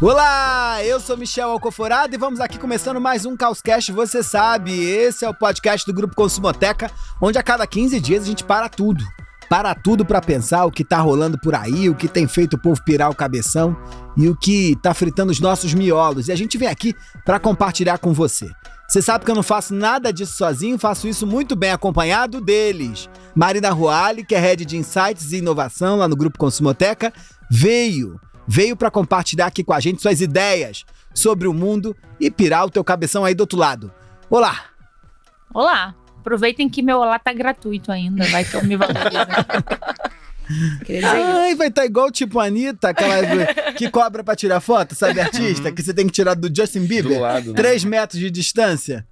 Olá, eu sou Michel Alcoforado e vamos aqui começando mais um Causcast, você sabe, esse é o podcast do Grupo Consumoteca, onde a cada 15 dias a gente para tudo pra pensar o que tá rolando por aí, o que tem feito o povo pirar o cabeção e o que tá fritando os nossos miolos, e a gente vem aqui pra compartilhar com você. Você sabe que eu não faço nada disso sozinho, faço isso muito bem acompanhado deles. Marina Ruali, que é Head de Insights e Inovação lá no Grupo Consumoteca, veio para compartilhar aqui com a gente suas ideias sobre o mundo e pirar o teu cabeção aí do outro lado. Olá! Olá! Aproveitem que meu olá tá gratuito ainda, vai que eu me valorizo. Ai, vai estar igual tipo a Anitta, aquela que cobra pra tirar foto, sabe, artista? Que você tem que tirar do Justin Bieber, do lado, 3 metros de distância.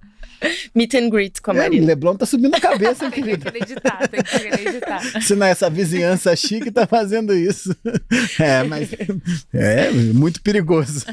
Meet and greet com a Marina. O Leblon tá subindo a cabeça, querida. Tem que acreditar. Se não é essa vizinhança chique, tá fazendo isso. Mas é muito perigoso.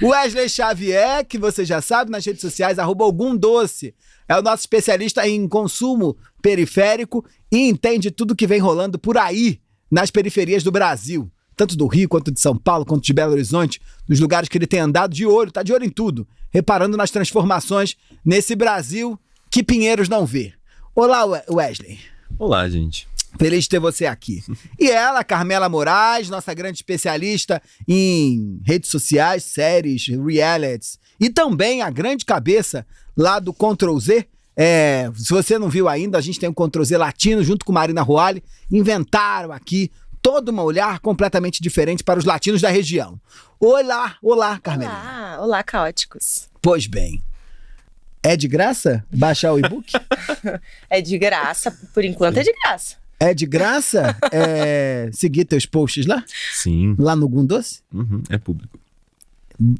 O Wesley Xavier, que você já sabe, nas redes sociais, @algumdoce, é o nosso especialista em consumo periférico e entende tudo que vem rolando por aí, nas periferias do Brasil. Tanto do Rio, quanto de São Paulo, quanto de Belo Horizonte, nos lugares que ele tem andado de olho, tá de olho em tudo, reparando nas transformações nesse Brasil que Pinheiros não vê. Olá, Wesley. Olá, gente. Feliz de ter você aqui. E ela, Carmela Moraes, nossa grande especialista em redes sociais, séries, realities, e também a grande cabeça lá do Ctrl Z. Se você não viu ainda, a gente tem o Ctrl Z latino junto com Marina Ruali, inventaram aqui todo um olhar completamente diferente para os latinos da região. Olá, Carmela. Olá, caóticos. Pois bem, é de graça baixar o e-book? É de graça, por enquanto é de graça. É de graça seguir teus posts lá? Sim. Lá no Gundoce? É público.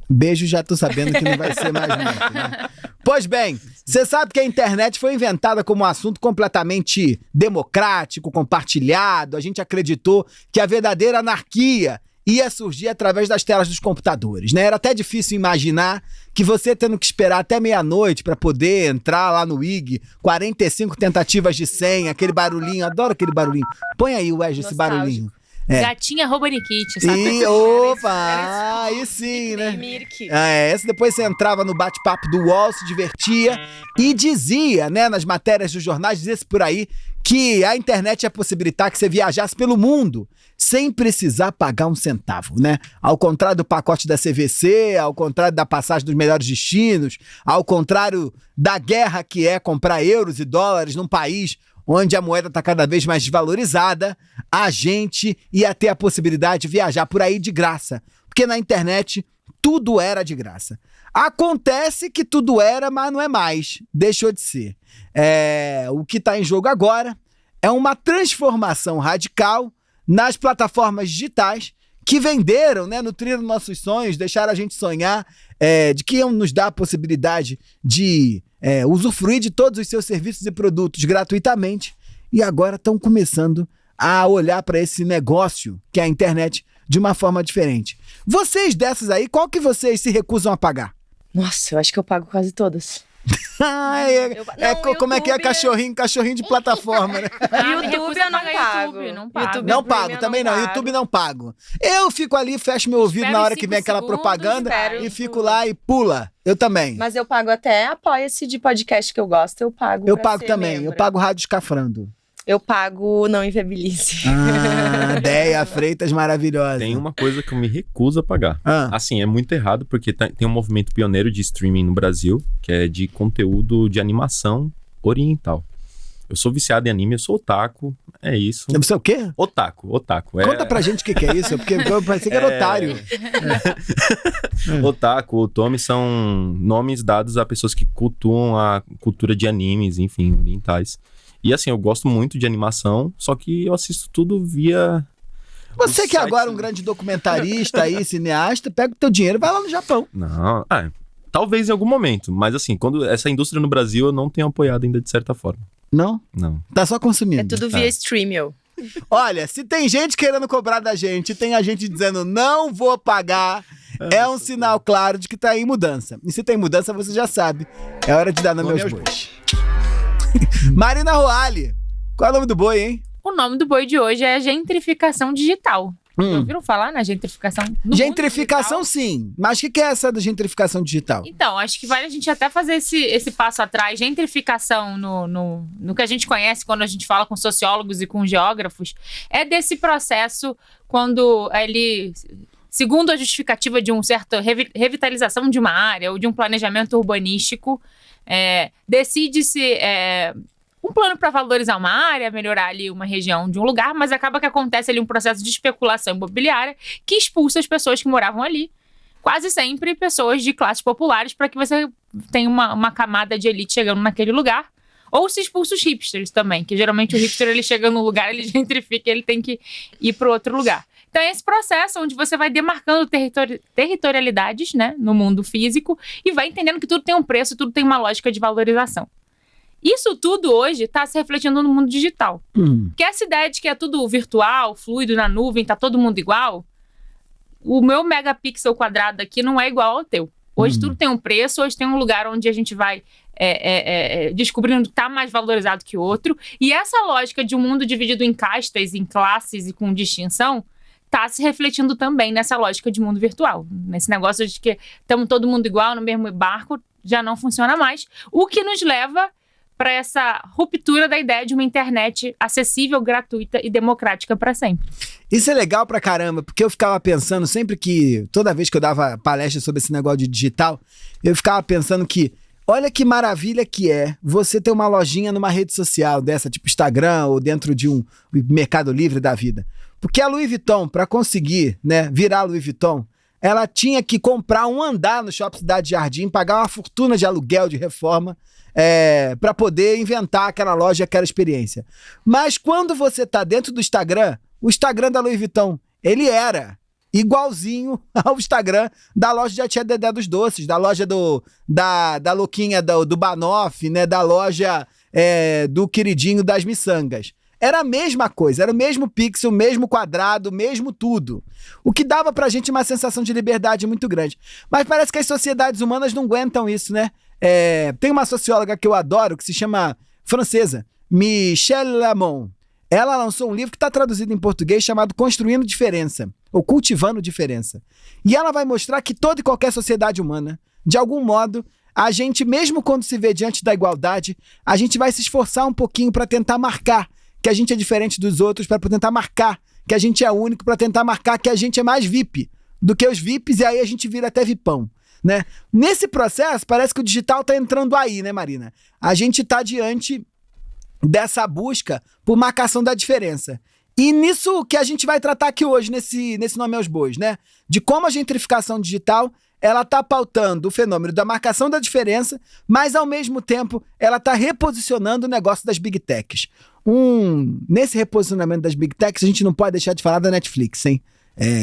Beijo, já tô sabendo que não vai ser mais muito, né? Pois bem, você sabe que a internet foi inventada como um assunto completamente democrático, compartilhado. A gente acreditou que a verdadeira anarquia ia surgir através das telas dos computadores, né? Era até difícil imaginar que você tendo que esperar até meia-noite para poder entrar lá no IG, 45 tentativas de senha, aquele barulhinho, adoro aquele barulhinho. Põe aí, Wesley, esse barulhinho. Gatinha Roborikit, sabe? Opa, aí sim, né? Essa depois você entrava no bate-papo do UOL, se divertia e dizia, né, nas matérias dos jornais, dizia-se por aí, que a internet ia possibilitar que você viajasse pelo mundo sem precisar pagar um centavo, né? Ao contrário do pacote da CVC, ao contrário da passagem dos melhores destinos, ao contrário da guerra que é comprar euros e dólares num país onde a moeda está cada vez mais desvalorizada, a gente ia ter a possibilidade de viajar por aí de graça. Porque na internet tudo era de graça. Acontece que tudo era, mas não é mais. Deixou de ser. O que está em jogo agora é uma transformação radical nas plataformas digitais que venderam, né, nutriram nossos sonhos, deixaram a gente sonhar, de que iam nos dar a possibilidade de usufruir de todos os seus serviços e produtos gratuitamente, e agora estão começando a olhar para esse negócio que é a internet de uma forma diferente. Vocês dessas aí, qual que vocês se recusam a pagar? Nossa, eu acho que eu pago quase todas. Como é que é cachorrinho de plataforma, né? YouTube eu não pago. Não pago, também não. YouTube não pago. Eu fico ali, fecho meu ouvido na hora que vem aquela propaganda e fico lá e pula. Eu também. Mas eu pago até apoia-se de podcast que eu gosto, eu pago. Eu pago também, membro. Eu pago Rádio Escafrando. Eu pago Não Inviabilize. Deia Freitas maravilhosa. Tem uma coisa que eu me recuso a pagar. Assim, é muito errado, porque tem um movimento pioneiro de streaming no Brasil, que é de conteúdo de animação oriental. Eu sou viciado em anime, eu sou otaku, é isso. Você é o quê? Otaku. Conta pra gente o que é isso, porque eu pensei que era otário. Otaku, otome são nomes dados a pessoas que cultuam a cultura de animes, enfim, orientais. E assim, eu gosto muito de animação, só que eu assisto tudo via... Você que agora é um grande documentarista aí, cineasta, pega o teu dinheiro e vai lá no Japão. Não, talvez em algum momento, mas assim, quando essa indústria no Brasil eu não tenho apoiado ainda de certa forma. Não? Não. Tá só consumindo. É tudo via Streamio. Olha, se tem gente querendo cobrar da gente, tem a gente dizendo não vou pagar, é um sinal claro de que tá em mudança. E se tem mudança, você já sabe. É hora de dar nome aos bois. Marina Ruali, qual é o nome do boi, hein? O nome do boi de hoje é gentrificação digital. Já ouviram falar na gentrificação? Gentrificação, sim. Mas o que é essa da gentrificação digital? Então, acho que vale a gente até fazer esse passo atrás. Gentrificação, no que a gente conhece quando a gente fala com sociólogos e com geógrafos, é desse processo quando ele, segundo a justificativa de uma certa revitalização de uma área ou de um planejamento urbanístico, decide-se um plano para valorizar uma área, melhorar ali uma região de um lugar, mas acaba que acontece ali um processo de especulação imobiliária que expulsa as pessoas que moravam ali, quase sempre pessoas de classes populares, para que você tenha uma camada de elite chegando naquele lugar. Ou se expulsa os hipsters também, que geralmente o hipster ele chega num lugar, ele gentrifica, ele tem que ir para outro lugar. Então é esse processo onde você vai demarcando territorialidades, né, no mundo físico e vai entendendo que tudo tem um preço, tudo tem uma lógica de valorização. Isso tudo hoje está se refletindo no mundo digital. Que essa ideia de que é tudo virtual, fluido na nuvem, tá todo mundo igual, o meu megapixel quadrado aqui não é igual ao teu. Hoje tudo tem um preço, hoje tem um lugar onde a gente vai descobrindo que está mais valorizado que o outro. E essa lógica de um mundo dividido em castas, em classes e com distinção, está se refletindo também nessa lógica de mundo virtual. Nesse negócio de que estamos todo mundo igual, no mesmo barco, já não funciona mais. O que nos leva para essa ruptura da ideia de uma internet acessível, gratuita e democrática para sempre. Isso é legal pra caramba, porque eu ficava pensando toda vez que eu dava palestra sobre esse negócio de digital, eu ficava pensando que, olha que maravilha que é você ter uma lojinha numa rede social dessa, tipo Instagram ou dentro de um Mercado Livre da vida. Porque a Louis Vuitton, para conseguir, né, virar Louis Vuitton, ela tinha que comprar um andar no Shopping Cidade Jardim, pagar uma fortuna de aluguel, de reforma, para poder inventar aquela loja, aquela experiência. Mas quando você tá dentro do Instagram, o Instagram da Louis Vuitton, ele era igualzinho ao Instagram da loja de Tia Dedé dos Doces, da loja da louquinha do Banoff, né, da loja do queridinho das miçangas. Era a mesma coisa, era o mesmo pixel, o mesmo quadrado, o mesmo tudo. O que dava pra gente uma sensação de liberdade muito grande. Mas parece que as sociedades humanas não aguentam isso, né? Tem uma socióloga que eu adoro, que se chama, francesa, Michelle Lamont. Ela lançou um livro que está traduzido em português chamado Construindo Diferença, ou Cultivando Diferença. E ela vai mostrar que toda e qualquer sociedade humana, de algum modo, a gente, mesmo quando se vê diante da igualdade, a gente vai se esforçar um pouquinho para tentar marcar que a gente é diferente dos outros, para tentar marcar que a gente é único, para tentar marcar que a gente é mais VIP do que os VIPs, e aí a gente vira até VIPão, né? Nesse processo, parece que o digital tá entrando aí, né, Marina? A gente tá diante dessa busca por marcação da diferença. E nisso que a gente vai tratar aqui hoje, nesse Nome aos Bois, né? De como a gentrificação digital, ela tá pautando o fenômeno da marcação da diferença, mas ao mesmo tempo ela tá reposicionando o negócio das Big Techs. Nesse reposicionamento das Big Techs, a gente não pode deixar de falar da Netflix, hein?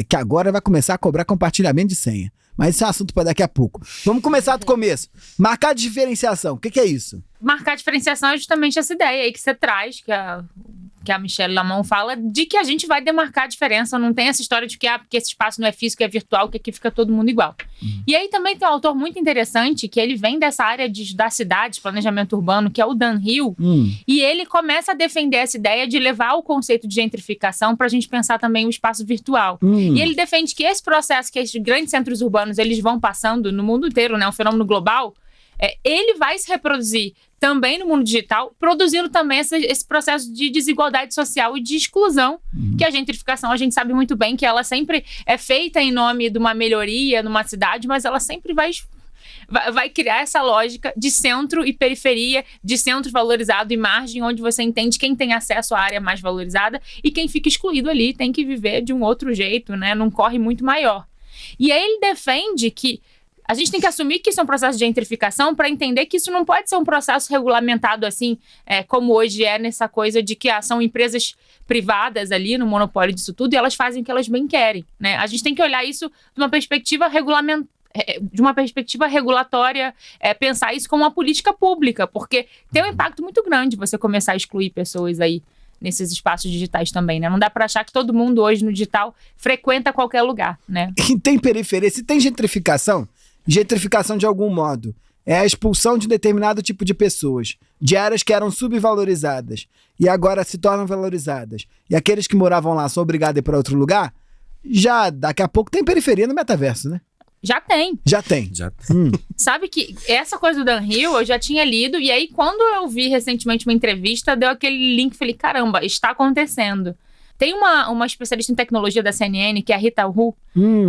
Que agora vai começar a cobrar compartilhamento de senha. Mas isso é um assunto para daqui a pouco. Vamos começar do começo. Marcar diferenciação, o que é isso? Marcar diferenciação é justamente essa ideia aí que você traz, que a Michelle Lamont fala, de que a gente vai demarcar a diferença. Não tem essa história de que porque esse espaço não é físico, é virtual, que aqui fica todo mundo igual. E aí também tem um autor muito interessante, que ele vem dessa área da cidade, planejamento urbano, que é o Dan Hill, e ele começa a defender essa ideia de levar o conceito de gentrificação para a gente pensar também o espaço virtual. E ele defende que esse processo que esses grandes centros urbanos eles vão passando no mundo inteiro, né, um fenômeno global, ele vai se reproduzir também no mundo digital, produzindo também esse processo de desigualdade social e de exclusão, que a gentrificação, a gente sabe muito bem que ela sempre é feita em nome de uma melhoria numa cidade, mas ela sempre vai criar essa lógica de centro e periferia, de centro valorizado e margem, onde você entende quem tem acesso à área mais valorizada e quem fica excluído ali tem que viver de um outro jeito, né, num corre muito maior. E aí ele defende que a gente tem que assumir que isso é um processo de gentrificação para entender que isso não pode ser um processo regulamentado assim, como hoje é nessa coisa de que são empresas privadas ali no monopólio disso tudo e elas fazem o que elas bem querem, né? A gente tem que olhar isso de uma perspectiva regulatória, pensar isso como uma política pública, porque tem um impacto muito grande você começar a excluir pessoas aí nesses espaços digitais também, né? Não dá para achar que todo mundo hoje no digital frequenta qualquer lugar, né? E tem periferia, se tem gentrificação de algum modo é a expulsão de um determinado tipo de pessoas, de áreas que eram subvalorizadas e agora se tornam valorizadas. E aqueles que moravam lá são obrigados a ir para outro lugar. já daqui a pouco tem periferia no metaverso, né? Já tem. Já tem. Sabe que essa coisa do Dan Hill eu já tinha lido, e aí quando eu vi recentemente uma entrevista, deu aquele link, falei, caramba, está acontecendo. Tem uma especialista em tecnologia da CNN, que é a Rita Hu,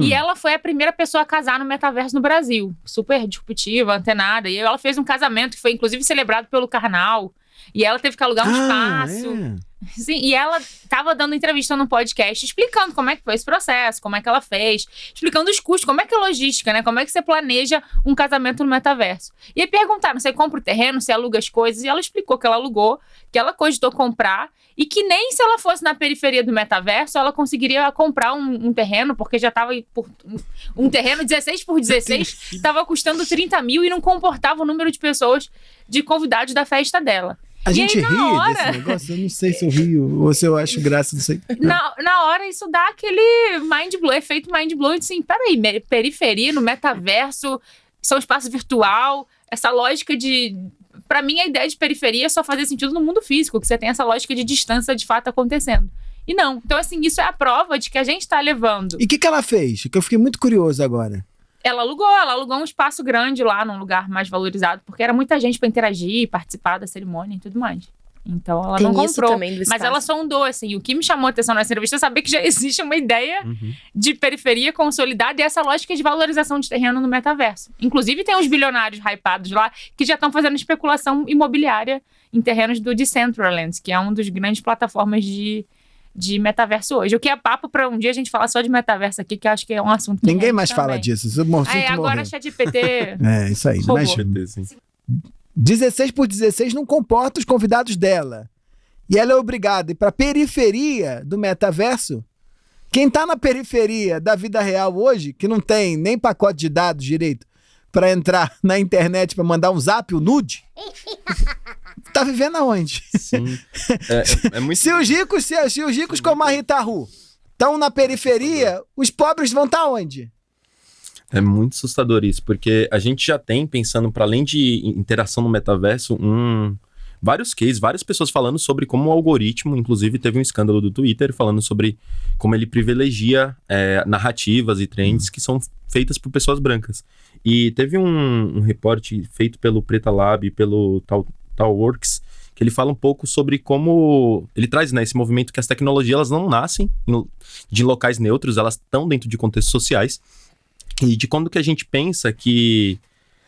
e ela foi a primeira pessoa a casar no metaverso no Brasil. Super disruptiva, antenada. E ela fez um casamento que foi, inclusive, celebrado pelo Karnal. E ela teve que alugar um espaço. Sim, e ela tava dando entrevista no podcast, explicando como é que foi esse processo, como é que ela fez, explicando os custos, como é que é a logística, né? Como é que você planeja um casamento no metaverso. E aí perguntaram, você compra o terreno, você aluga as coisas? E ela explicou que ela alugou, que ela cogitou comprar, e que nem se ela fosse na periferia do metaverso, ela conseguiria comprar um terreno, porque já tava um terreno 16 por 16, estava custando 30 mil e não comportava o número de pessoas, de convidados da festa dela. A gente ri desse negócio? Eu não sei se eu rio ou se eu acho graça, não sei. Na hora, isso dá aquele mind blow, efeito mind blow, assim, peraí, periferia no metaverso, são espaço virtual, essa lógica de... Pra mim, a ideia de periferia só fazia sentido no mundo físico, que você tem essa lógica de distância de fato acontecendo. E não. Então, assim, isso é a prova de que a gente tá levando. E o que ela fez? Que eu fiquei muito curioso agora. Ela alugou um espaço grande lá, num lugar mais valorizado, porque era muita gente pra interagir, participar da cerimônia e tudo mais. Então ela não comprou, mas ela sondou, assim. O que me chamou a atenção nessa entrevista é saber que já existe uma ideia de periferia consolidada e essa lógica de valorização de terreno no metaverso. Inclusive tem uns bilionários hypados lá que já estão fazendo especulação imobiliária em terrenos do Decentraland, que é uma das grandes plataformas de metaverso hoje. O que é papo pra um dia a gente falar só de metaverso aqui, que eu acho que é um assunto que ninguém mais também fala disso. Agora ChatGPT. É, isso aí. Mas 16 por 16 não comporta os convidados dela. E ela é obrigada a ir pra periferia do metaverso. Quem tá na periferia da vida real hoje, que não tem nem pacote de dados direito pra entrar na internet pra mandar um zap, o nude, tá vivendo aonde? Sim. É muito... Se os ricos como a Rita Hu estão na periferia, os pobres vão estar onde? É muito assustador isso, porque a gente já tem, pensando para além de interação no metaverso, vários cases, várias pessoas falando sobre como o algoritmo, inclusive teve um escândalo do Twitter falando sobre como ele privilegia narrativas e trends que são feitas por pessoas brancas. E teve um reporte feito pelo Preta Lab e pelo Talworks, que ele fala um pouco sobre como... Ele traz, né, esse movimento que as tecnologias elas não nascem de locais neutros, elas estão dentro de contextos sociais. E de quando que a gente pensa que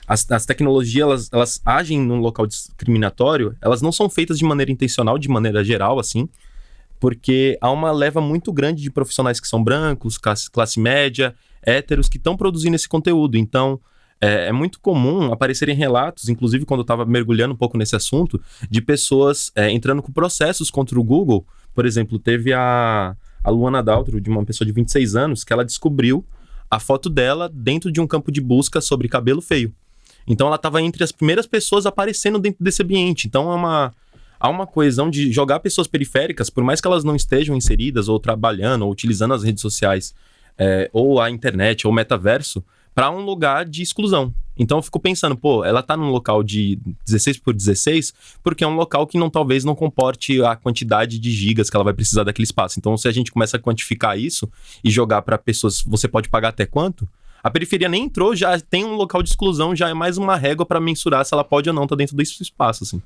as tecnologias, elas agem num local discriminatório, elas não são feitas de maneira intencional, de maneira geral, assim, porque há uma leva muito grande de profissionais que são brancos, classe média, héteros, que estão produzindo esse conteúdo. Então, é muito comum aparecerem relatos, inclusive quando eu estava mergulhando um pouco nesse assunto, de pessoas entrando com processos contra o Google. Por exemplo, teve a Luana Daltro, de uma pessoa de 26 anos, que ela descobriu a foto dela dentro de um campo de busca sobre cabelo feio. Então ela estava entre as primeiras pessoas aparecendo dentro desse ambiente. Então há uma coesão de jogar pessoas periféricas, por mais que elas não estejam inseridas ou trabalhando ou utilizando as redes sociais, ou a internet ou o metaverso, para um lugar de exclusão. Então eu fico pensando, ela tá num local de 16 por 16, porque é um local que talvez não comporte a quantidade de gigas que ela vai precisar daquele espaço. Então se a gente começa a quantificar isso e jogar para pessoas, você pode pagar até quanto? A periferia nem entrou, já tem um local de exclusão, já é mais uma régua para mensurar se ela pode ou não estar dentro desse espaço, assim.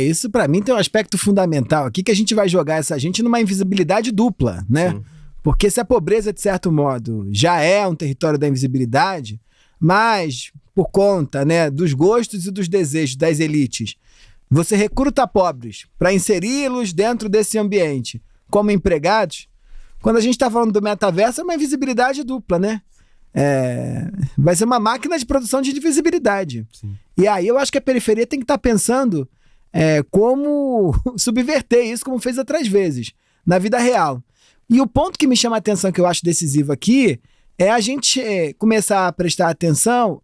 Isso para mim tem um aspecto fundamental aqui, que a gente vai jogar essa gente numa invisibilidade dupla, né? Sim. Porque se a pobreza, de certo modo, já é um território da invisibilidade, mas por conta, né, dos gostos e dos desejos das elites, você recruta pobres para inseri-los dentro desse ambiente como empregados. Quando a gente está falando do metaverso, é uma invisibilidade dupla, né? Vai ser uma máquina de produção de invisibilidade. Sim. E aí eu acho que a periferia tem que estar pensando como subverter isso, como fez outras vezes, na vida real. E o ponto que me chama a atenção, que eu acho decisivo aqui, é a gente começar a prestar atenção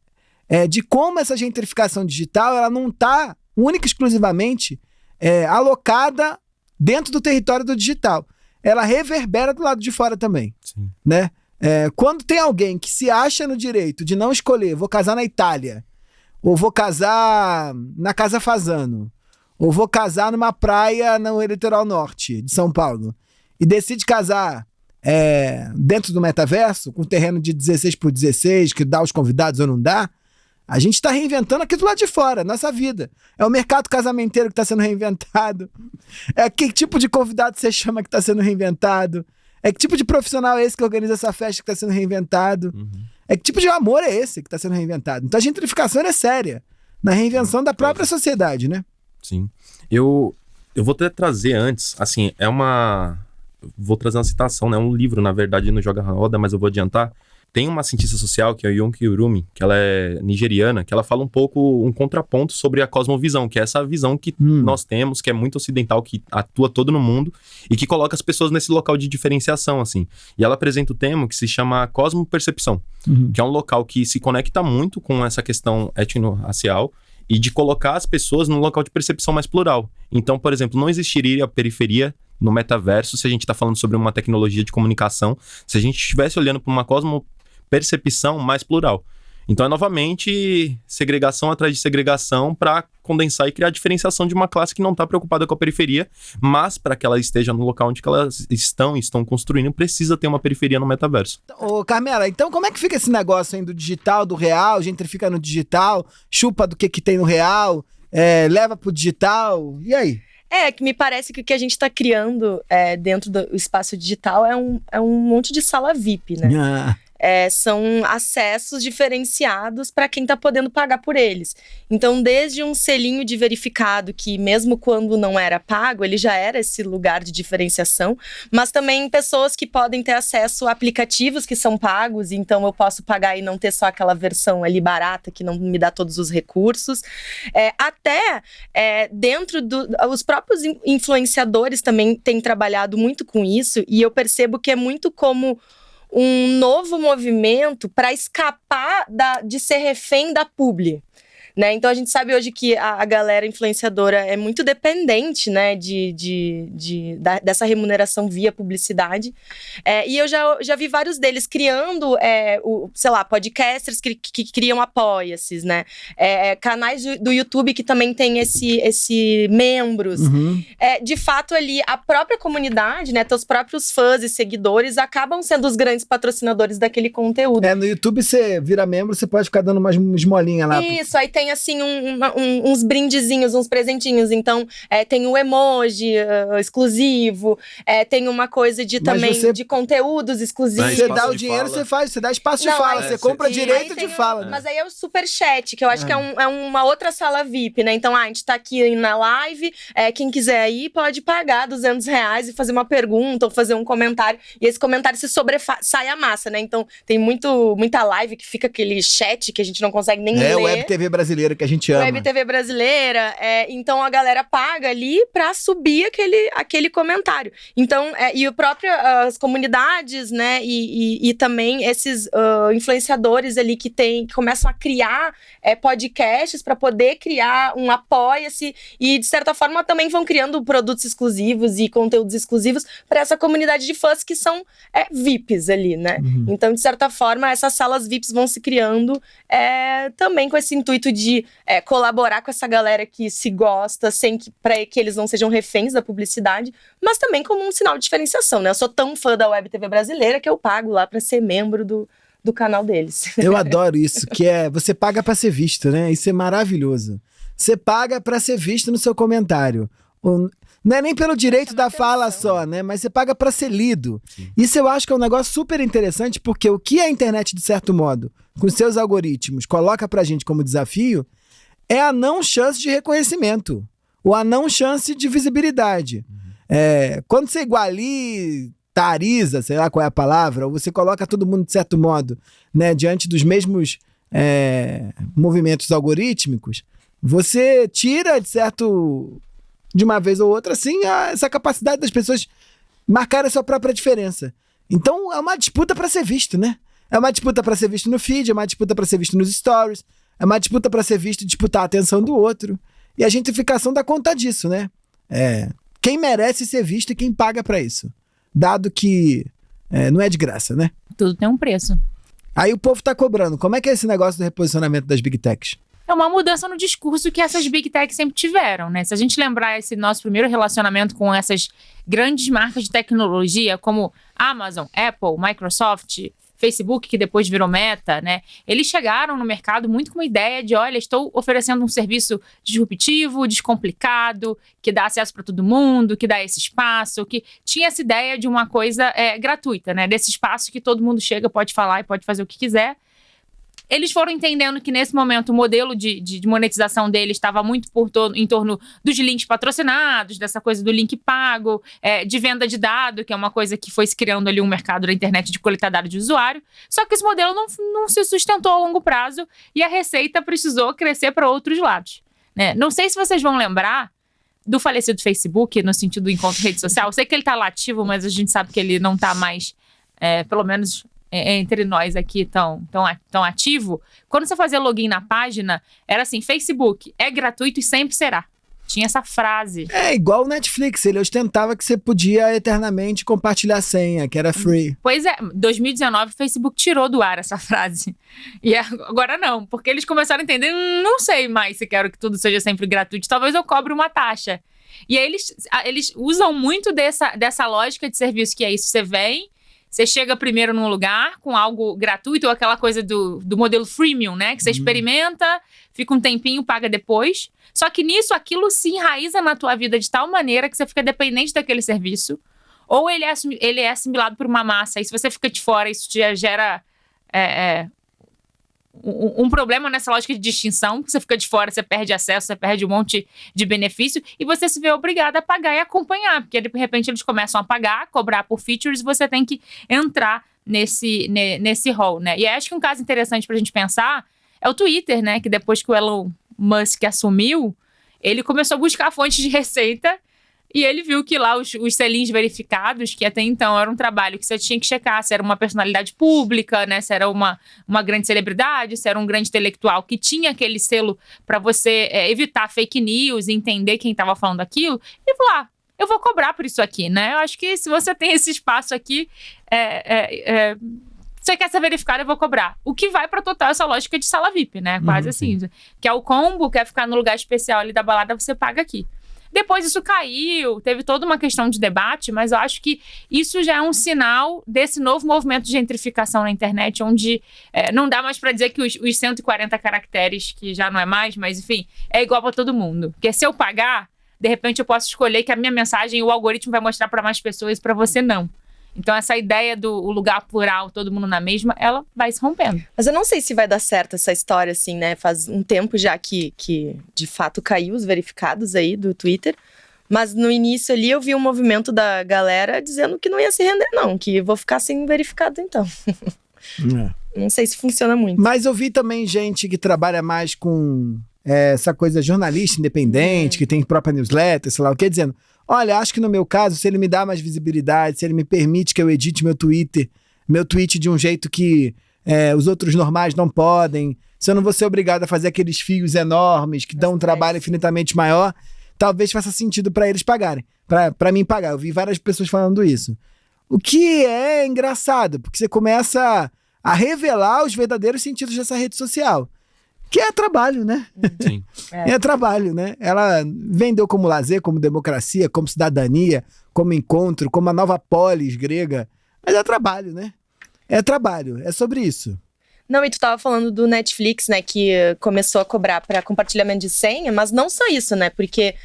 de como essa gentrificação digital ela não está única e exclusivamente alocada dentro do território do digital. Ela reverbera do lado de fora também. Sim. Né? Quando tem alguém que se acha no direito de não escolher, vou casar na Itália, ou vou casar na Casa Fazano, ou vou casar numa praia no litoral norte de São Paulo, e decide casar dentro do metaverso, com terreno de 16x16, que dá os convidados ou não dá, a gente está reinventando aqui do lado de fora, nossa vida. É o mercado casamenteiro que está sendo reinventado. É que tipo de convidado você chama que está sendo reinventado. É que tipo de profissional é esse que organiza essa festa que está sendo reinventado. É que tipo de amor é esse que está sendo reinventado. Então a gentrificação é séria na reinvenção da própria sociedade, né? Sim. Eu vou até trazer antes, assim, vou trazer uma citação, né? Um livro, na verdade, no Joga Roda, mas eu vou adiantar. Tem uma cientista social, que é a Yonki Urumi, que ela é nigeriana, que ela fala um contraponto sobre a cosmovisão, que é essa visão que nós temos, que é muito ocidental, que atua todo no mundo e que coloca as pessoas nesse local de diferenciação, assim. E ela apresenta o termo que se chama cosmopercepção, que é um local que se conecta muito com essa questão étnico-racial e de colocar as pessoas num local de percepção mais plural. Então, por exemplo, não existiria a periferia no metaverso se a gente está falando sobre uma tecnologia de comunicação, se a gente estivesse olhando para uma cosmopercepção mais plural. Então é novamente segregação atrás de segregação para condensar e criar diferenciação de uma classe que não está preocupada com a periferia, mas para que ela esteja no local onde elas estão construindo, precisa ter uma periferia no metaverso. Ô Carmela, então como é que fica esse negócio aí do digital, do real, gentrifica no digital, chupa do que tem no real, leva pro digital, e aí? Que me parece que o que a gente está criando dentro do espaço digital é um monte de sala VIP, né? São acessos diferenciados para quem está podendo pagar por eles. Então, desde um selinho de verificado, que mesmo quando não era pago, ele já era esse lugar de diferenciação, mas também pessoas que podem ter acesso a aplicativos que são pagos, então eu posso pagar e não ter só aquela versão ali barata, que não me dá todos os recursos. Dentro os próprios influenciadores também têm trabalhado muito com isso, e eu percebo que é muito como um novo movimento para escapar de ser refém da publi. Né? Então a gente sabe hoje que a galera influenciadora é muito dependente, né, dessa remuneração via publicidade. E eu já vi vários deles criando, podcasters que criam apoia-se, né? Canais do YouTube que também tem esse membros. De fato, ali, a própria comunidade, né, teus próprios fãs e seguidores acabam sendo os grandes patrocinadores daquele conteúdo. No YouTube você vira membro, você pode ficar dando umas esmolinhas lá. Isso, aí tem assim uns brindezinhos, uns presentinhos. Então, tem o emoji exclusivo, tem uma coisa de conteúdos exclusivos. Você dá o dinheiro, você dá espaço de fala, você compra direito de fala. Mas aí é o superchat, que eu acho que é uma outra sala VIP, né? Então, a gente tá aqui na live, quem quiser ir pode pagar R$200 e fazer uma pergunta ou fazer um comentário. E esse comentário se sobressai a massa, né? Então, tem muita live que fica aquele chat que a gente não consegue nem ler. É o Web TV brasileiro que a gente ama. Web TV brasileira, então a galera paga ali pra subir aquele comentário. Então, e as comunidades, né, e também esses influenciadores ali que começam a criar podcasts pra poder criar um apoia-se e, de certa forma, também vão criando produtos exclusivos e conteúdos exclusivos pra essa comunidade de fãs que são VIPs ali, né? Então, de certa forma, essas salas VIPs vão se criando também com esse intuito de colaborar com essa galera que se gosta, para que eles não sejam reféns da publicidade, mas também como um sinal de diferenciação, né? Eu sou tão fã da Web TV brasileira que eu pago lá para ser membro do canal deles. Eu adoro isso, que você paga para ser visto, né? Isso é maravilhoso. Você paga para ser visto no seu comentário. Não é nem pelo direito da fala só, né? Mas você paga para ser lido. Sim. Isso eu acho que é um negócio super interessante, porque o que a internet, de certo modo, com seus algoritmos, coloca pra gente como desafio, é a não chance de reconhecimento, ou a não chance de visibilidade. Quando você igualitariza, sei lá qual é a palavra, ou você coloca todo mundo, de certo modo, né, diante dos mesmos movimentos algorítmicos, você tira, de uma vez ou outra, assim, essa capacidade das pessoas marcarem a sua própria diferença. Então, é uma disputa para ser visto, né? É uma disputa para ser visto no feed, é uma disputa para ser visto nos stories, é uma disputa para ser visto e disputar a atenção do outro. E a gentrificação dá conta disso, né? Quem merece ser visto e quem paga para isso. Dado que não é de graça, né? Tudo tem um preço. Aí o povo tá cobrando. Como é que é esse negócio do reposicionamento das Big Techs? é uma mudança no discurso que essas Big Tech sempre tiveram, né? Se a gente lembrar esse nosso primeiro relacionamento com essas grandes marcas de tecnologia, como Amazon, Apple, Microsoft, Facebook, que depois virou Meta, né? Eles chegaram no mercado muito com uma ideia de, olha, estou oferecendo um serviço disruptivo, descomplicado, que dá acesso para todo mundo, que dá esse espaço, que tinha essa ideia de uma coisa gratuita, né? Desse espaço que todo mundo chega, pode falar e pode fazer o que quiser. Eles foram entendendo que, nesse momento, o modelo de monetização deles estava muito em torno dos links patrocinados, dessa coisa do link pago, de venda de dado, que é uma coisa que foi se criando ali um mercado da internet de coletar dados de usuário. Só que esse modelo não se sustentou a longo prazo e a receita precisou crescer para outros lados, né? Não sei se vocês vão lembrar do falecido Facebook, no sentido do encontro rede social. Eu sei que ele está lá ativo, mas a gente sabe que ele não está mais, pelo menos... entre nós aqui tão ativo. Quando você fazia login na página, era assim, Facebook é gratuito e sempre será. Tinha essa frase. É igual o Netflix, ele ostentava que você podia eternamente compartilhar a senha, que era free. Pois é, 2019 o Facebook tirou do ar essa frase. E agora não, porque eles começaram a entender, não sei mais se quero que tudo seja sempre gratuito, talvez eu cobre uma taxa. E aí eles usam muito dessa lógica de serviço, que é isso, você vem, você chega primeiro num lugar com algo gratuito, ou aquela coisa do modelo freemium, né? Que você experimenta, fica um tempinho, paga depois. Só que nisso, aquilo se enraiza na tua vida de tal maneira que você fica dependente daquele serviço. Ou ele é assimilado por uma massa, e se você fica de fora, isso já gera um problema nessa lógica de distinção, que você fica de fora, você perde acesso, você perde um monte de benefício, e você se vê obrigado a pagar e acompanhar, porque de repente eles começam a pagar, cobrar por features, e você tem que entrar nesse rol, né? E acho que um caso interessante pra gente pensar é o Twitter, né? Que depois que o Elon Musk assumiu, ele começou a buscar fontes de receita. E ele viu que lá os selinhos verificados, que até então era um trabalho que você tinha que checar se era uma personalidade pública, né? Se era uma grande celebridade, se era um grande intelectual que tinha aquele selo para você evitar fake news e entender quem estava falando aquilo. E falou, eu vou cobrar por isso aqui, né? Eu acho que se você tem esse espaço aqui, você quer ser verificado, eu vou cobrar. O que vai para total essa lógica de sala VIP, né? Quase assim. Que é o combo, quer ficar no lugar especial ali da balada, você paga aqui. Depois isso caiu, teve toda uma questão de debate, mas eu acho que isso já é um sinal desse novo movimento de gentrificação na internet, onde não dá mais para dizer que os 140 caracteres, que já não é mais, mas enfim, é igual para todo mundo. Porque se eu pagar, de repente eu posso escolher que a minha mensagem, o algoritmo vai mostrar para mais pessoas, para você não. Então essa ideia do lugar plural, todo mundo na mesma, ela vai se rompendo. Mas eu não sei se vai dar certo essa história, assim, né? Faz um tempo já que de fato caiu os verificados aí do Twitter. Mas no início ali eu vi um movimento da galera dizendo que não ia se render não, que vou ficar sem verificado então. Não sei se funciona muito. Mas eu vi também gente que trabalha mais com essa coisa jornalista independente, que tem própria newsletter, sei lá o que, dizendo... Olha, acho que no meu caso, se ele me dá mais visibilidade, se ele me permite que eu edite meu tweet de um jeito que os outros normais não podem, se eu não vou ser obrigado a fazer aqueles fios enormes que dão um trabalho infinitamente maior, talvez faça sentido para eles pagarem, para mim pagar. Eu vi várias pessoas falando isso. O que é engraçado, porque você começa a revelar os verdadeiros sentidos dessa rede social. Que é trabalho, né? Sim. É trabalho, né? Ela vendeu como lazer, como democracia, como cidadania, como encontro, como a nova polis grega. Mas é trabalho, né? É trabalho, é sobre isso. Não, e tu tava falando do Netflix, né? Que começou a cobrar para compartilhamento de senha, mas não só isso, né? Porque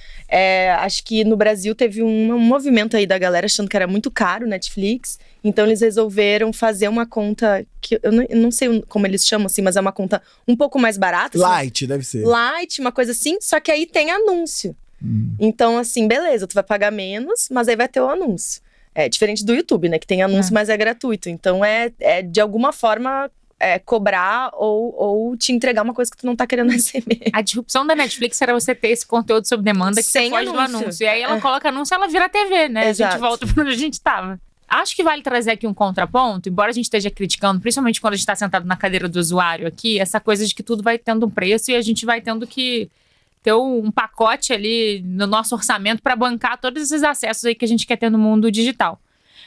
acho que no Brasil teve um movimento aí da galera achando que era muito caro o Netflix. Então eles resolveram fazer uma conta que eu não sei como eles chamam assim, mas é uma conta um pouco mais barata. Light, deve ser. Light, uma coisa assim, só que aí tem anúncio. Então assim, beleza, tu vai pagar menos, mas aí vai ter o anúncio. É diferente do YouTube, né, que tem anúncio, mas é gratuito. Então é de alguma forma cobrar ou te entregar uma coisa que tu não tá querendo receber. A disrupção da Netflix era você ter esse conteúdo sob demanda que sem você foge do anúncio. E aí ela coloca anúncio, ela vira TV, né? Exato. A gente volta pra onde a gente tava. Acho que vale trazer aqui um contraponto, embora a gente esteja criticando, principalmente quando a gente está sentado na cadeira do usuário aqui, essa coisa de que tudo vai tendo um preço e a gente vai tendo que ter um pacote ali no nosso orçamento para bancar todos esses acessos aí que a gente quer ter no mundo digital.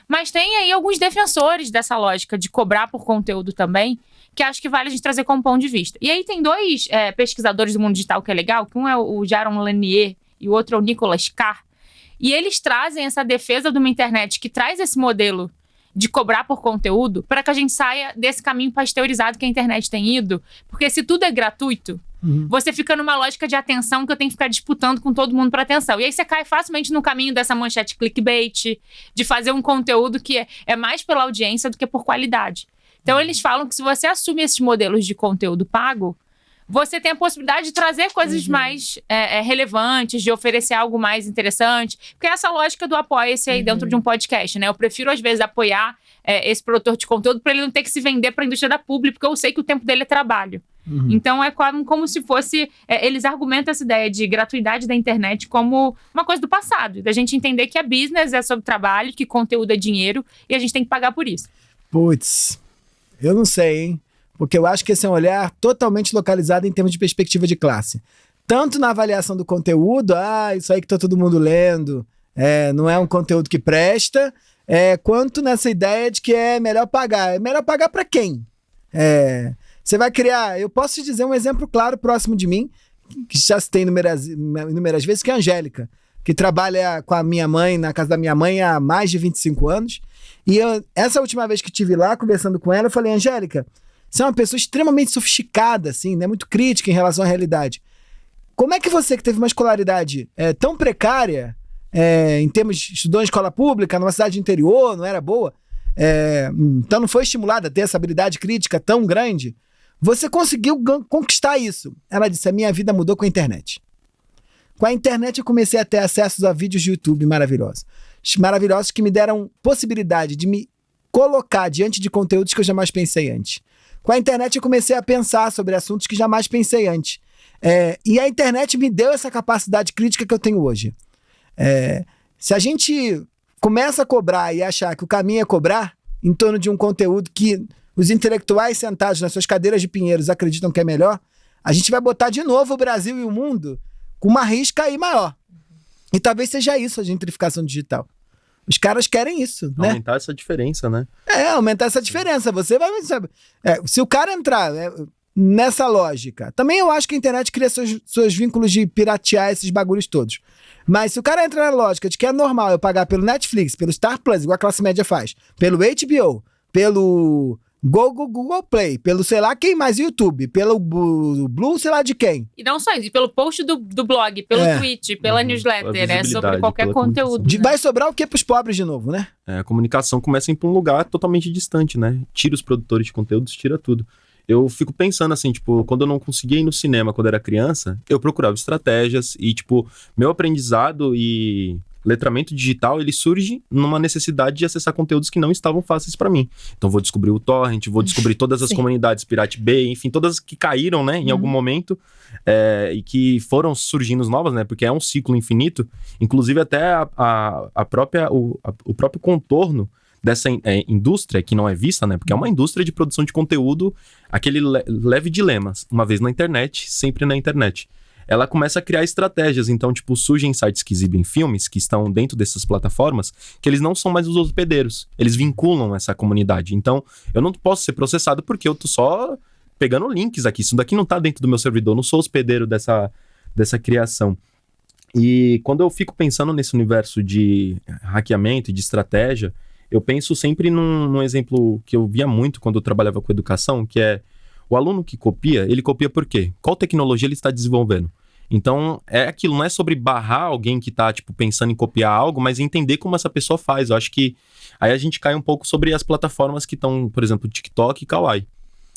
Mas tem aí alguns defensores dessa lógica de cobrar por conteúdo também, que acho que vale a gente trazer como ponto de vista. E aí tem dois pesquisadores do mundo digital que é legal, que um é o Jaron Lanier e o outro é o Nicholas Carr. E eles trazem essa defesa de uma internet que traz esse modelo de cobrar por conteúdo para que a gente saia desse caminho pasteurizado que a internet tem ido. Porque se tudo é gratuito, você fica numa lógica de atenção que eu tenho que ficar disputando com todo mundo para atenção. E aí você cai facilmente no caminho dessa manchete clickbait, de fazer um conteúdo que é mais pela audiência do que por qualidade. Então eles falam que se você assume esses modelos de conteúdo pago, você tem a possibilidade de trazer coisas mais relevantes, de oferecer algo mais interessante. Porque é essa lógica do apoia-se aí dentro de um podcast, né? Eu prefiro, às vezes, apoiar esse produtor de conteúdo para ele não ter que se vender para a indústria da publi, porque eu sei que o tempo dele é trabalho. Então, é como se fosse... eles argumentam essa ideia de gratuidade da internet como uma coisa do passado. Da gente entender que a business é sobre trabalho, que conteúdo é dinheiro, e a gente tem que pagar por isso. Putz, eu não sei, hein? Porque eu acho que esse é um olhar totalmente localizado em termos de perspectiva de classe. Tanto na avaliação do conteúdo, isso aí que tá todo mundo lendo, não é um conteúdo que presta, quanto nessa ideia de que é melhor pagar. É melhor pagar para quem? Você vai criar... Eu posso te dizer um exemplo claro próximo de mim, que já citei inúmeras vezes, que é a Angélica, que trabalha com a minha mãe, na casa da minha mãe há mais de 25 anos. E essa última vez que estive lá, conversando com ela, eu falei, Angélica, você é uma pessoa extremamente sofisticada, assim, né? Muito crítica em relação à realidade. Como é que você, que teve uma escolaridade tão precária, em termos de estudou em escola pública, numa cidade interior, não era boa, então não foi estimulada a ter essa habilidade crítica tão grande, você conseguiu conquistar isso? Ela disse, a minha vida mudou com a internet. Com a internet eu comecei a ter acesso a vídeos de YouTube maravilhosos que me deram possibilidade de me colocar diante de conteúdos que eu jamais pensei antes. Com a internet eu comecei a pensar sobre assuntos que jamais pensei antes. E a internet me deu essa capacidade crítica que eu tenho hoje. Se a gente começa a cobrar e achar que o caminho é cobrar em torno de um conteúdo que os intelectuais sentados nas suas cadeiras de pinheiros acreditam que é melhor, a gente vai botar de novo o Brasil e o mundo com uma risca aí maior. E talvez seja isso a gentrificação digital. Os caras querem isso, né? Aumentar essa diferença, né? Aumentar essa diferença. Você vai... se o cara entrar nessa lógica... Também eu acho que a internet cria seus vínculos de piratear esses bagulhos todos. Mas se o cara entrar na lógica de que é normal eu pagar pelo Netflix, pelo Star Plus, igual a classe média faz, pelo HBO, pelo Google Play, pelo sei lá quem mais, YouTube, pelo Blue sei lá de quem. E não só isso, pelo post do blog, pelo tweet, pela newsletter, sobre qualquer conteúdo. Né? Vai sobrar o que pros pobres de novo, né? A comunicação começa a ir pra um lugar totalmente distante, né? Tira os produtores de conteúdos, tira tudo. Eu fico pensando assim, tipo, quando eu não conseguia ir no cinema quando era criança, eu procurava estratégias e, tipo, meu aprendizado e letramento digital, ele surge numa necessidade de acessar conteúdos que não estavam fáceis para mim. Então vou descobrir o torrent, vou descobrir todas as comunidades Pirate Bay, enfim, todas que caíram, né, em algum momento, e que foram surgindo novas, né, porque é um ciclo infinito. Inclusive até o próprio contorno dessa indústria, que não é vista, né, porque é uma indústria de produção de conteúdo, aquele leve dilema, uma vez na internet, sempre na internet. Ela começa a criar estratégias, então, tipo, surgem sites que exibem filmes, que estão dentro dessas plataformas, que eles não são mais os hospedeiros, eles vinculam essa comunidade. Então, eu não posso ser processado porque eu tô só pegando links aqui, isso daqui não tá dentro do meu servidor, eu não sou hospedeiro dessa criação. E quando eu fico pensando nesse universo de hackeamento e de estratégia, eu penso sempre num exemplo que eu via muito quando eu trabalhava com educação, que é o aluno que copia, ele copia por quê? Qual tecnologia ele está desenvolvendo? Então, aquilo, não é sobre barrar alguém que está, tipo, pensando em copiar algo, mas entender como essa pessoa faz. Eu acho que aí a gente cai um pouco sobre as plataformas que estão, por exemplo, TikTok e Kawaii,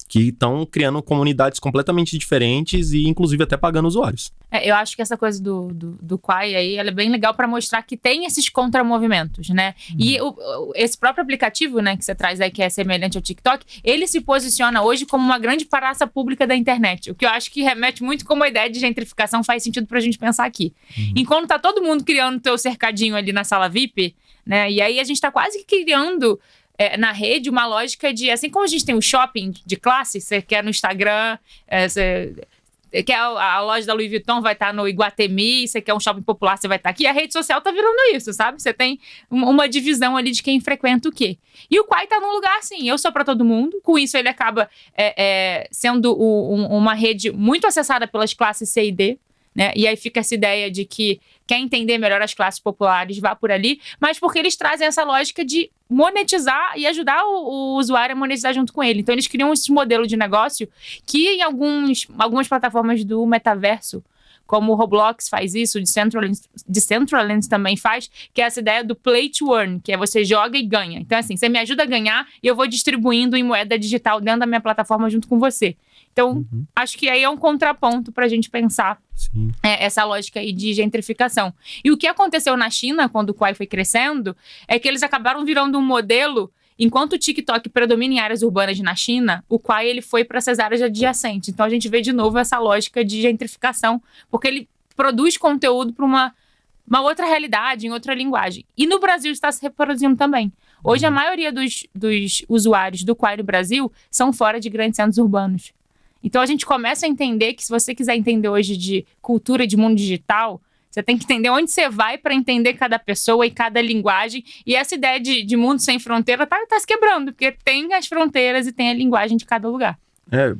que estão criando comunidades completamente diferentes e, inclusive, até pagando usuários. Eu acho que essa coisa do Quai aí, ela é bem legal para mostrar que tem esses contramovimentos, né? E esse próprio aplicativo, né, que você traz aí, que é semelhante ao TikTok, ele se posiciona hoje como uma grande praça pública da internet, o que eu acho que remete muito como a ideia de gentrificação faz sentido pra gente pensar aqui. Enquanto tá todo mundo criando o teu cercadinho ali na sala VIP, né, e aí a gente tá quase que criando... na rede, uma lógica de... Assim como a gente tem o shopping de classe, você quer no Instagram, quer a loja da Louis Vuitton, vai estar no Iguatemi, você quer um shopping popular, você vai estar aqui. A rede social tá virando isso, sabe? Você tem uma divisão ali de quem frequenta o quê. E o Quai tá num lugar assim, eu sou pra todo mundo. Com isso, ele acaba sendo uma rede muito acessada pelas classes C e D, né? E aí fica essa ideia de que quer entender melhor as classes populares, vá por ali, mas porque eles trazem essa lógica de monetizar e ajudar o usuário a monetizar junto com ele. Então, eles criam esse modelo de negócio que em algumas plataformas do metaverso, como o Roblox faz isso, o Decentraland também faz, que é essa ideia do play to earn, que é você joga e ganha. Então, assim, você me ajuda a ganhar e eu vou distribuindo em moeda digital dentro da minha plataforma junto com você. Então, acho que aí é um contraponto pra gente pensar essa lógica aí de gentrificação. E o que aconteceu na China, quando o Quai foi crescendo, é que eles acabaram virando um modelo. Enquanto o TikTok predomina em áreas urbanas na China, o Quai ele foi para essas áreas adjacentes. Então, a gente vê de novo essa lógica de gentrificação, porque ele produz conteúdo para uma outra realidade, em outra linguagem. E no Brasil está se reproduzindo também. Hoje, a maioria dos usuários do Quai no Brasil são fora de grandes centros urbanos. Então, a gente começa a entender que se você quiser entender hoje de cultura de mundo digital, você tem que entender onde você vai para entender cada pessoa e cada linguagem. E essa ideia de mundo sem fronteira tá se quebrando, porque tem as fronteiras e tem a linguagem de cada lugar.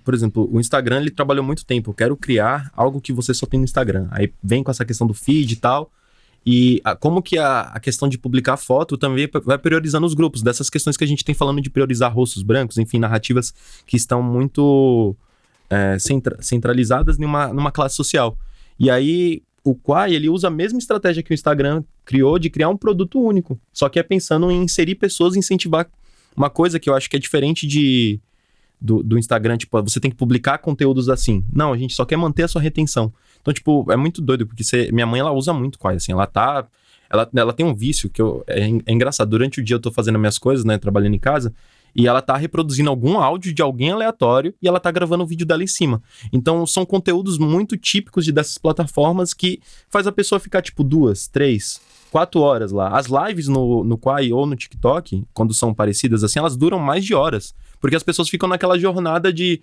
Por exemplo, o Instagram, ele trabalhou muito tempo. Eu quero criar algo que você só tem no Instagram. Aí vem com essa questão do feed e tal. E como que a questão de publicar foto também vai priorizando os grupos. Dessas questões que a gente tem falando de priorizar rostos brancos, enfim, narrativas que estão muito centralizadas numa classe social. E aí, o Quai, ele usa a mesma estratégia que o Instagram criou de criar um produto único. Só que é pensando em inserir pessoas, incentivar uma coisa que eu acho que é diferente do Instagram. Tipo, você tem que publicar conteúdos assim. Não, a gente só quer manter a sua retenção. Então, tipo, é muito doido, porque minha mãe, ela usa muito Quai, assim. Ela tem um vício que é engraçado. Durante o dia eu tô fazendo minhas coisas, né, trabalhando em casa, e ela tá reproduzindo algum áudio de alguém aleatório e ela tá gravando o vídeo dela em cima. Então, são conteúdos muito típicos dessas plataformas que faz a pessoa ficar, tipo, 2, 3, 4 horas lá. As lives no Quai ou no TikTok, quando são parecidas assim, elas duram mais de horas. Porque as pessoas ficam naquela jornada de...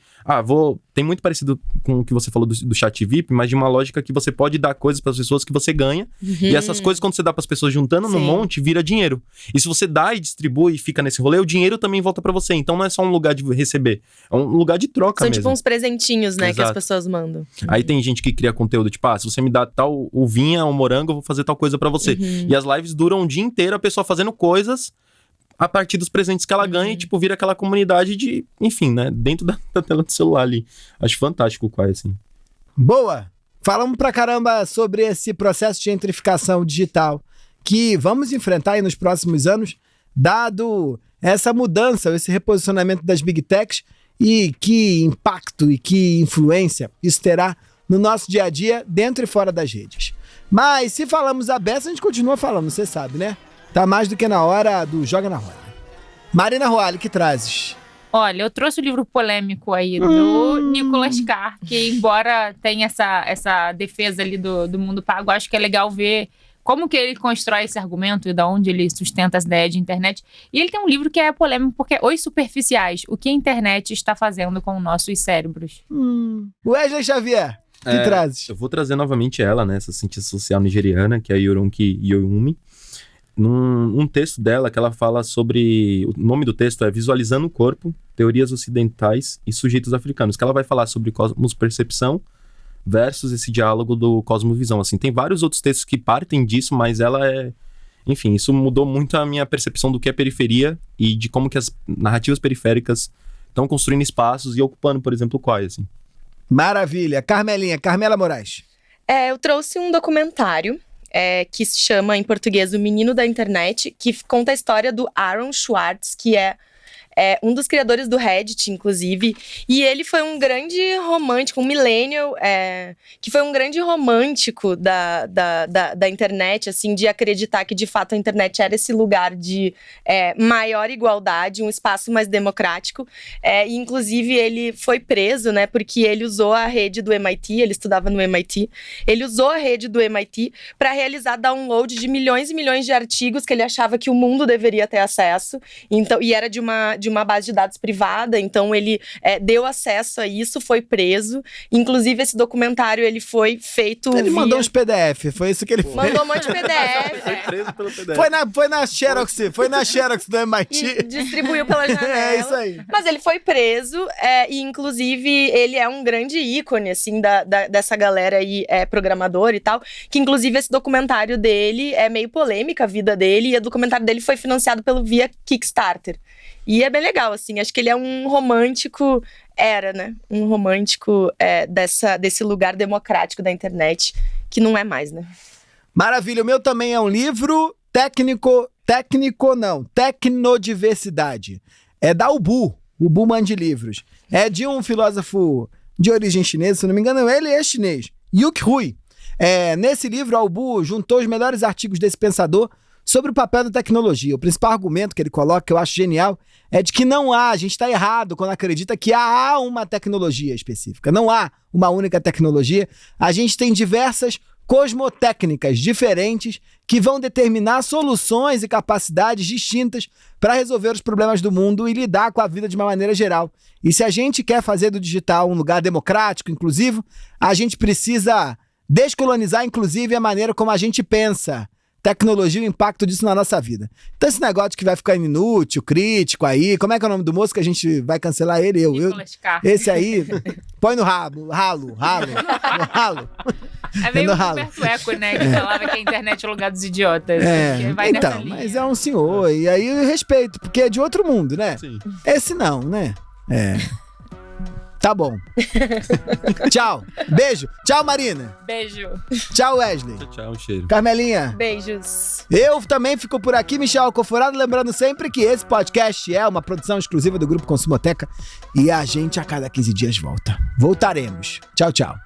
Tem muito parecido com o que você falou do chat VIP, mas de uma lógica que você pode dar coisas para as pessoas que você ganha. E essas coisas, quando você dá para as pessoas juntando no monte, vira dinheiro. E se você dá e distribui e fica nesse rolê, o dinheiro também volta para você. Então não é só um lugar de receber, é um lugar de troca mesmo. São tipo uns presentinhos, né, Exato. que as pessoas mandam. Aí tem gente que cria conteúdo, tipo, se você me dá tal uvinha ou morango, eu vou fazer tal coisa para você. E as lives duram um dia inteiro, a pessoa fazendo coisas a partir dos presentes que ela ganha e, tipo, vira aquela comunidade de, enfim, né, dentro da tela do celular ali. Acho fantástico o Quai, assim. Boa! Falamos pra caramba sobre esse processo de gentrificação digital que vamos enfrentar aí nos próximos anos, dado essa mudança, esse reposicionamento das Big Techs e que impacto e que influência isso terá no nosso dia a dia, dentro e fora das redes. Mas se falamos a beça, a gente continua falando, você sabe, né? Tá mais do que na hora do Joga na Roda. Marina Roale, que trazes? Olha, eu trouxe o livro polêmico aí do Nicholas Carr, que embora tenha essa defesa ali do mundo pago, acho que é legal ver como que ele constrói esse argumento e de onde ele sustenta as ideias de internet. E ele tem um livro que é polêmico porque é Os Superficiais, o que a internet está fazendo com nossos cérebros. Wesley Xavier, que trazes? Eu vou trazer novamente ela, né, essa cientista social nigeriana, que é a Yorunki Yoyumi. Num texto dela que ela fala sobre... O nome do texto é Visualizando o Corpo, Teorias Ocidentais e Sujeitos Africanos, que ela vai falar sobre cosmopercepção versus esse diálogo do cosmovisão. Assim, tem vários outros textos que partem disso, mas ela é... Enfim, isso mudou muito a minha percepção do que é periferia e de como que as narrativas periféricas estão construindo espaços e ocupando, por exemplo, o Quai, assim. Maravilha. Carmela Moraes. Eu trouxe um documentário que se chama, em português, O Menino da Internet, que conta a história do Aaron Swartz, que é um dos criadores do Reddit, inclusive, e ele foi um grande romântico, um millennial, que foi um grande romântico da internet, assim, de acreditar que, de fato, a internet era esse lugar de maior igualdade, um espaço mais democrático, e, inclusive, ele foi preso, né, porque ele usou a rede do MIT, ele estudava no MIT, ele usou a rede do MIT para realizar download de milhões e milhões de artigos que ele achava que o mundo deveria ter acesso, então, e era de uma de uma base de dados privada, então ele deu acesso a isso, foi preso. Inclusive, esse documentário, ele foi feito... Ele mandou uns PDF, foi isso que ele fez. Mandou um monte de PDF. Foi preso pelo PDF. Foi na Xerox do MIT. E distribuiu pela janela. É isso aí. Mas ele foi preso, e inclusive ele é um grande ícone, assim, dessa galera aí, programador e tal, que inclusive esse documentário dele é meio polêmica, a vida dele, e o documentário dele foi financiado via Kickstarter. E é bem legal, assim, acho que ele é um romântico, né? Um romântico desse lugar democrático da internet, que não é mais, né? Maravilha, o meu também é um livro Tecnodiversidade. É da Ubu Man de Livros. É de um filósofo de origem chinesa, se não me engano, ele é chinês, Yuke Hui. Nesse livro, a Ubu juntou os melhores artigos desse pensador sobre o papel da tecnologia. O principal argumento que ele coloca, que eu acho genial, é de que a gente está errado quando acredita que há uma tecnologia específica. Não há uma única tecnologia. A gente tem diversas cosmotécnicas diferentes que vão determinar soluções e capacidades distintas para resolver os problemas do mundo e lidar com a vida de uma maneira geral. E se a gente quer fazer do digital um lugar democrático, inclusivo, a gente precisa descolonizar, inclusive, a maneira como a gente pensa tecnologia e o impacto disso na nossa vida. Então esse negócio que vai ficar inútil, crítico aí, como é que é o nome do moço que a gente vai cancelar ele? Esse aí, põe no ralo. É meio o Humberto Eco, né, que falava que a internet é o lugar dos idiotas. Então, mas é um senhor, e aí eu respeito, porque é de outro mundo, né? Sim. Esse não, né? Tá bom. Tchau. Beijo. Tchau, Marina. Beijo. Tchau, Wesley. Tchau, um cheiro. Carmelinha. Beijos. Eu também fico por aqui, Michel Alcoforado, lembrando sempre que esse podcast é uma produção exclusiva do Grupo Consumoteca e a gente a cada 15 dias volta. Voltaremos. Tchau, tchau.